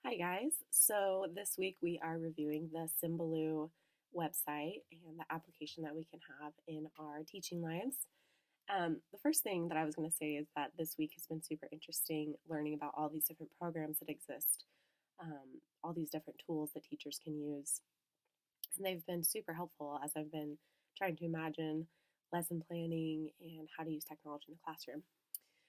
Hi guys. So this week we are reviewing the Symbaloo website and the application that we can have in our teaching lives. The first thing that I was going to say is that this week has been super interesting learning about all these different programs that exist, all these different tools that teachers can use. And they've been super helpful as I've been trying to imagine lesson planning and how to use technology in the classroom.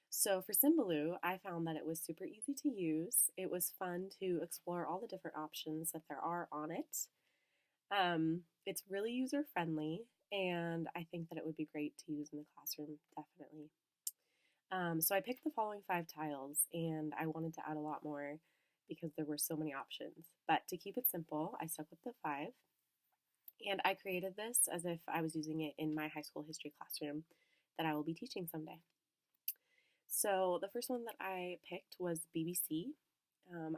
So for Symbaloo, I found that it was super easy to use. It was fun to explore all the different options that there are on it. It's really user friendly, and I think that it would be great to use in the classroom, definitely. So I picked the following 5 tiles, and I wanted to add a lot more because there were so many options. But to keep it simple, I stuck with the 5, and I created this as if I was using it in my high school history classroom that I will be teaching someday. So the first one that I picked was BBC.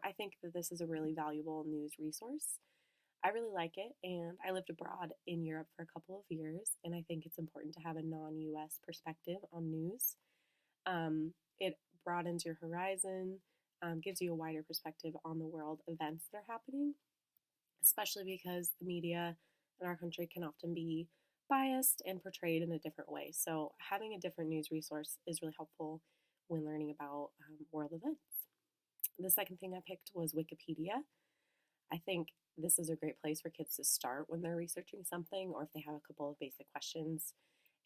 I think that this is a really valuable news resource. I really like it, and I lived abroad in Europe for a couple of years, and I think it's important to have a non-US perspective on news. It broadens your horizon, gives you a wider perspective on the world events that are happening, especially because the media in our country can often be biased and portrayed in a different way. So having a different news resource is really helpful when learning about world events. The second thing I picked was Wikipedia. I think this is a great place for kids to start when they're researching something or if they have a couple of basic questions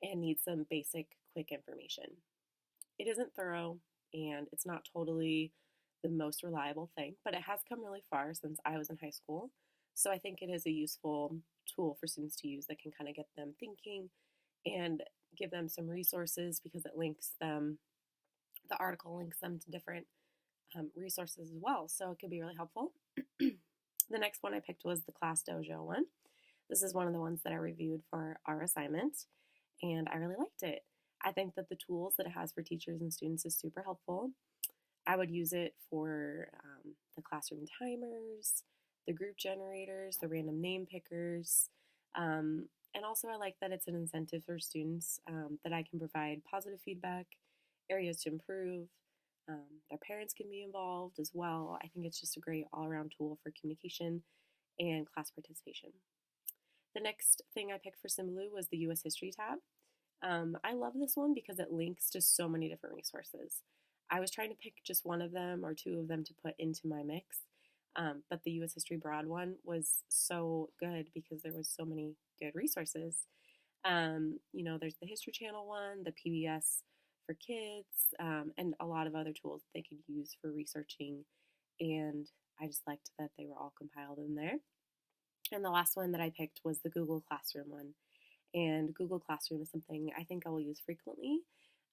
and need some basic, quick information. It isn't thorough and it's not totally the most reliable thing, but it has come really far since I was in high school. So I think it is a useful tool for students to use that can kind of get them thinking and give them some resources because it links them, the article links them to different resources as well. So it could be really helpful. The next one I picked was the Class Dojo one. This is one of the ones that I reviewed for our assignment, and I really liked it. I think that the tools that it has for teachers and students is super helpful. I would use it for the classroom timers, the group generators, the random name pickers, and also I like that it's an incentive for students that I can provide positive feedback, areas to improve. Their parents can be involved as well. I think it's just a great all-around tool for communication and class participation. The next thing I picked for Symbaloo was the U.S. History tab. I love this one because it links to so many different resources. I was trying to pick just one of them or 2 of them to put into my mix, but the U.S. History Broad one was so good because there was so many good resources. There's the History Channel one, the PBS for kids, and a lot of other tools that they could use for researching. And I just liked that they were all compiled in there. And the last one that I picked was the Google Classroom one. And Google Classroom is something I think I will use frequently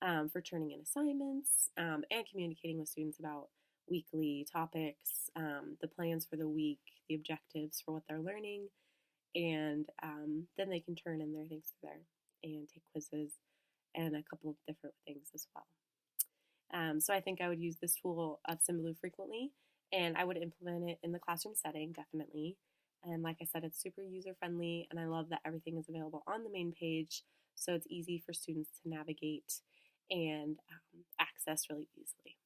for turning in assignments and communicating with students about weekly topics, the plans for the week, the objectives for what they're learning, and then they can turn in their things there and take quizzes and a couple of different things as well. So I think I would use this tool of Symbaloo frequently, and I would implement it in the classroom setting, definitely. And like I said, it's super user-friendly, and I love that everything is available on the main page, so it's easy for students to navigate and access really easily.